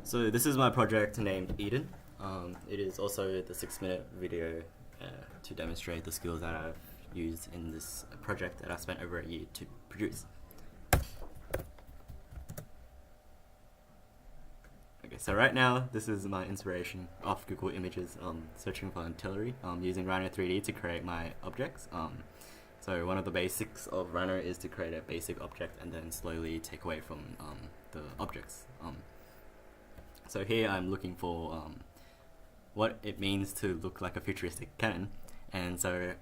So this is my project named Eden. It is also the 6-minute video to demonstrate the skills that I've used in this project that I spent over a year to produce. Okay, so right now this is my inspiration off Google Images, searching for artillery, using Rhino 3D to create my objects. So one of the basics of Rhino is to create a basic object and then slowly take away from the objects. So here I'm looking for what it means to look like a futuristic cannon, and so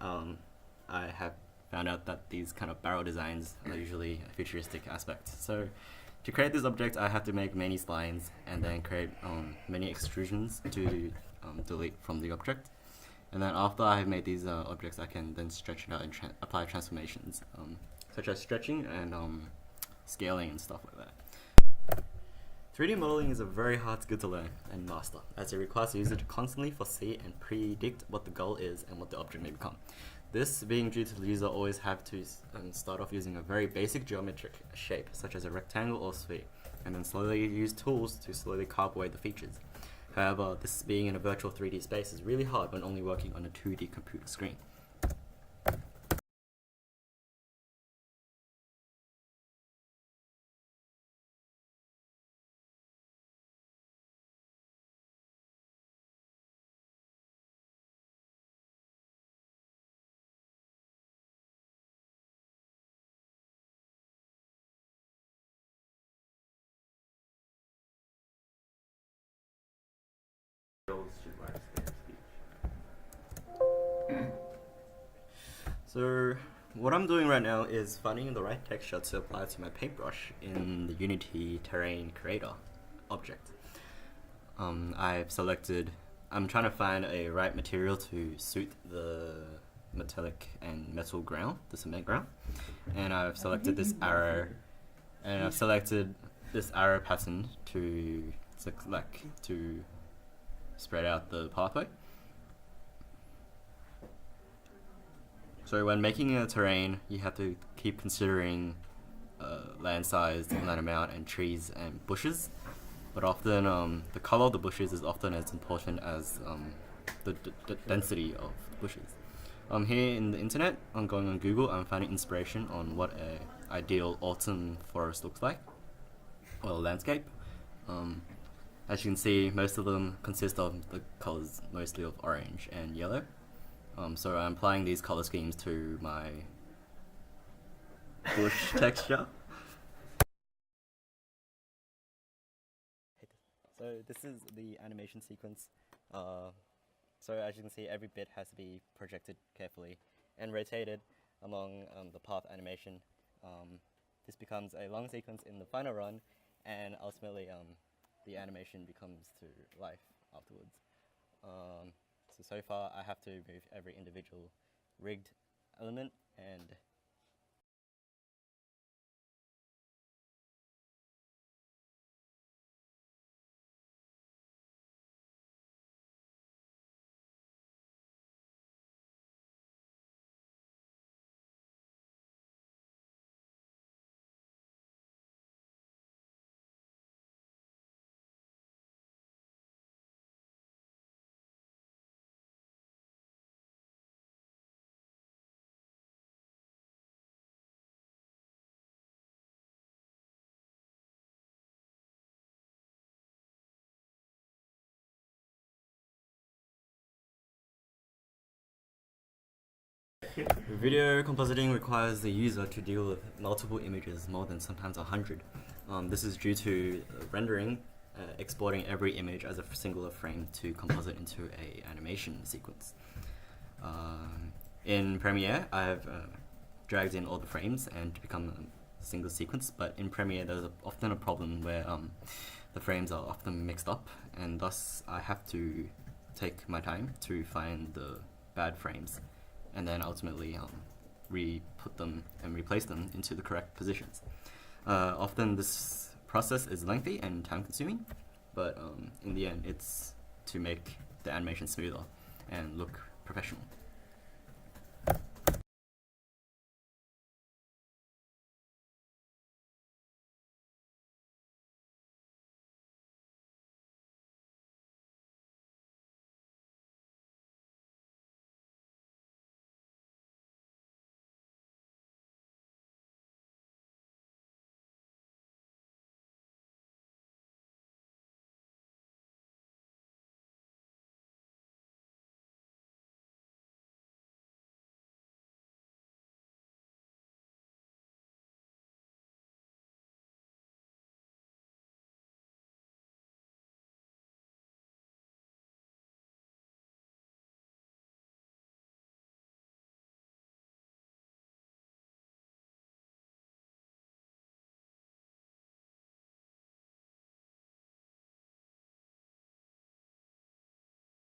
I have found out that these kind of barrel designs are usually a futuristic aspect. So to create this object, I have to make many splines and then create many extrusions to delete from the object. And then after I have made these objects, I can then stretch it out and apply transformations, such as stretching and scaling and stuff like that. 3D modeling is a very hard skill to learn and master, as it requires the user to constantly foresee and predict what the goal is and what the object may become. This being due to the user always have to start off using a very basic geometric shape, such as a rectangle or sphere, and then slowly use tools to slowly carve away the features. However, this being in a virtual 3D space is really hard when only working on a 2D computer screen. So what I'm doing right now is finding the right texture to apply to my paintbrush in the Unity Terrain Creator object. I'm trying to find a right material to suit the metallic and metal ground, the cement ground, and I've selected this arrow, pattern to spread out the pathway. So when making a terrain, you have to keep considering land size, land amount, and trees and bushes. But often the color of the bushes is often as important as the density of bushes. Here in the internet, I'm going on Google, I'm finding inspiration on what an ideal autumn forest looks like, or landscape. As you can see, most of them consist of the colors mostly of orange and yellow. So I'm applying these color schemes to my bush texture. So this is the animation sequence. So as you can see, every bit has to be projected carefully and rotated along the path animation. This becomes a long sequence in the final run, and ultimately the animation becomes to life afterwards. So far I have to move every individual rigged element and video compositing requires the user to deal with multiple images, more than sometimes 100. This is due to rendering, exporting every image as a singular frame to composite into an animation sequence. In Premiere, I have dragged in all the frames and to become a single sequence, but in Premiere there's often a problem where the frames are often mixed up, and thus I have to take my time to find the bad frames and then ultimately re-put them and replace them into the correct positions. Often this process is lengthy and time-consuming, but in the end it's to make the animation smoother and look professional.